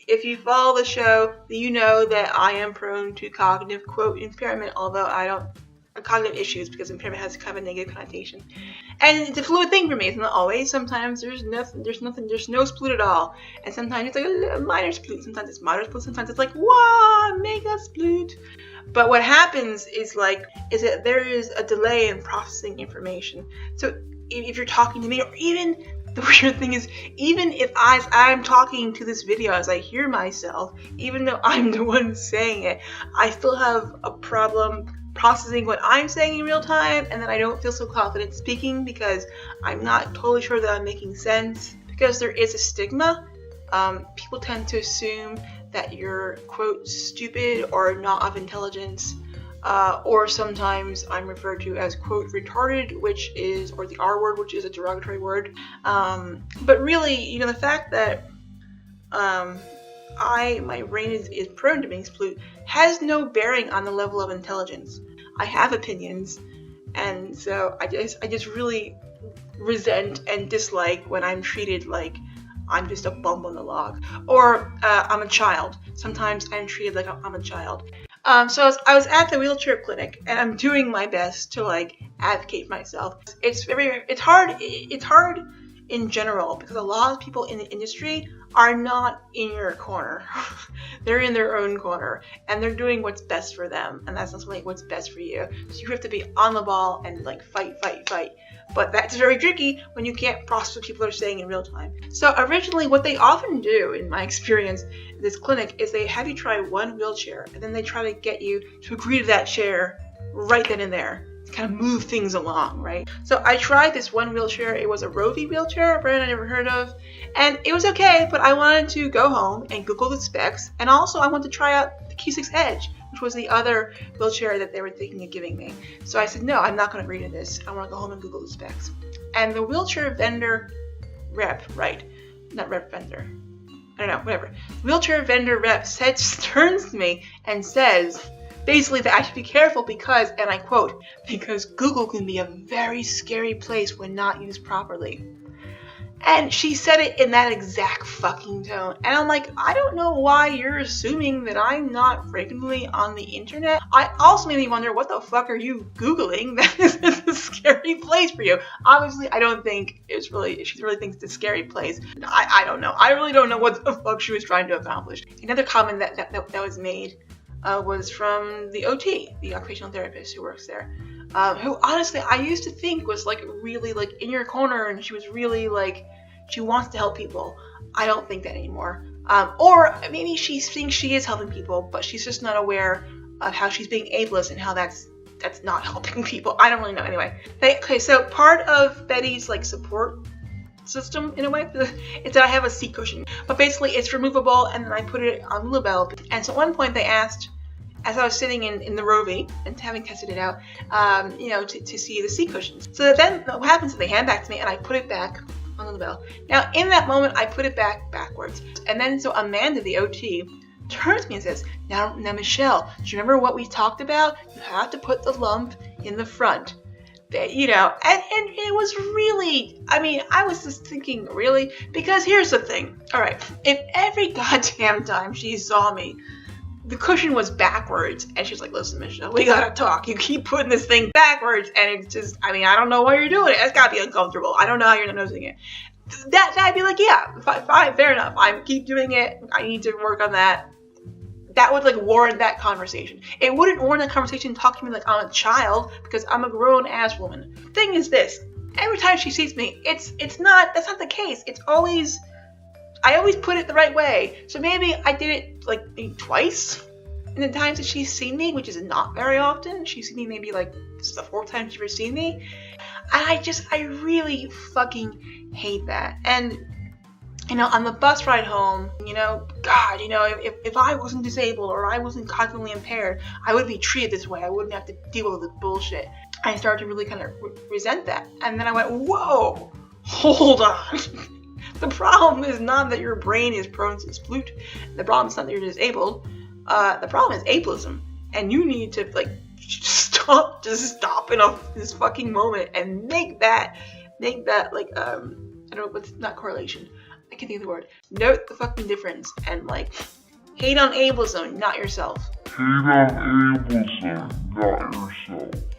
If you follow the show, you know that I am prone to cognitive, quote, impairment, although I don't, cognitive issues, because impairment has kind of a negative connotation. And it's a fluid thing for me. It's not always. Sometimes there's no sploot at all. And sometimes it's like a minor sploot. Sometimes it's moderate sploot. Sometimes it's like, wow, mega sploot. But what happens is that there is a delay in processing information. So if you're talking to me, or even the weird thing is, even if I'm talking to this video as I hear myself, even though I'm the one saying it, I still have a problem processing what I'm saying in real time, and then I don't feel so confident speaking because I'm not totally sure that I'm making sense. Because there is a stigma. People tend to assume that you're, quote, stupid or not of intelligence, or sometimes I'm referred to as, quote, retarded, or the R word, which is a derogatory word. But really, the fact that my brain is prone to being sploot has no bearing on the level of intelligence. I have opinions, and so I just really resent and dislike when I'm treated like I'm just a bump on the log, or I'm a child. Sometimes I'm treated like I'm a child. So I was at the wheelchair clinic, and I'm doing my best to advocate for myself. It's hard in general, because a lot of people in the industry are not in your corner. They're in their own corner, and they're doing what's best for them, and that's not something what's best for you. So you have to be on the ball and fight. But that's very tricky when you can't process what people are saying in real time. So originally, what they often do, in my experience in this clinic, is they have you try one wheelchair, and then they try to get you to agree to that chair right then and there. Kind of move things along, right? So I tried this one wheelchair. It was a Rovi wheelchair, a brand I never heard of, and it was okay, but I wanted to go home and Google the specs, and also I wanted to try out the Q6 Edge, which was the other wheelchair that they were thinking of giving me. So I said, no, I'm not going to agree to this. I want to go home and Google the specs. And the wheelchair vendor rep, right? Not rep vendor. I don't know, whatever. The wheelchair vendor rep turns to me and says, basically, that I should be careful because, and I quote, because Google can be a very scary place when not used properly. And she said it in that exact fucking tone. And I'm like, I don't know why you're assuming that I'm not frequently on the internet. I also made me wonder, what the fuck are you Googling that is a scary place for you? Obviously, I don't think she really thinks it's a scary place. I don't know. I really don't know what the fuck she was trying to accomplish. Another comment that was made was from the OT, the occupational therapist who works there, who honestly I used to think was really in your corner, and she was really she wants to help people. I don't think that anymore. Or maybe she thinks she is helping people, but she's just not aware of how she's being ableist and how that's not helping people. I don't really know. Anyway, okay, so part of Betty's support system in a way is that I have a seat cushion, but basically it's removable, and then I put it on Rebel. And so at one point they asked, as I was sitting in the Rovi and having tested it out, to see the seat cushions. So then what happens is they hand back to me, and I put it back on the bell. Now in that moment I put it backwards, and then so Amanda, the OT, turns to me and says, now Michelle, do you remember what we talked about? You have to put the lump in the front. And it was really, I was just thinking, really? Because here's the thing. All right, if every goddamn time she saw me, the cushion was backwards, and she's like, listen, Michelle, we gotta talk. You keep putting this thing backwards, and it's just, I don't know why you're doing it. It's gotta be uncomfortable. I don't know how you're not noticing it. That'd be like, yeah, fine, fair enough. I keep doing it. I need to work on that. That would warrant that conversation. It wouldn't warrant a conversation talking to me like I'm a child, because I'm a grown ass woman. Thing is this, every time she sees me, that's not the case. I always put it the right way. So maybe I did it maybe twice in the times that she's seen me, which is not very often. She's seen me maybe this is the fourth time she's ever seen me. And I really fucking hate that. And on the bus ride home, God, if I wasn't disabled or I wasn't cognitively impaired, I would be treated this way. I wouldn't have to deal with this bullshit. I started to really kind of resent that. And then I went, whoa, hold on. The problem is not that your brain is prone to sploot. The problem is not that you're disabled. The problem is ableism. And you need to, stop in this fucking moment and make that, I don't know, but not correlation. can't think of the word. Note the fucking difference and like hate on Ableism, not yourself. Hate on Ableism, not yourself.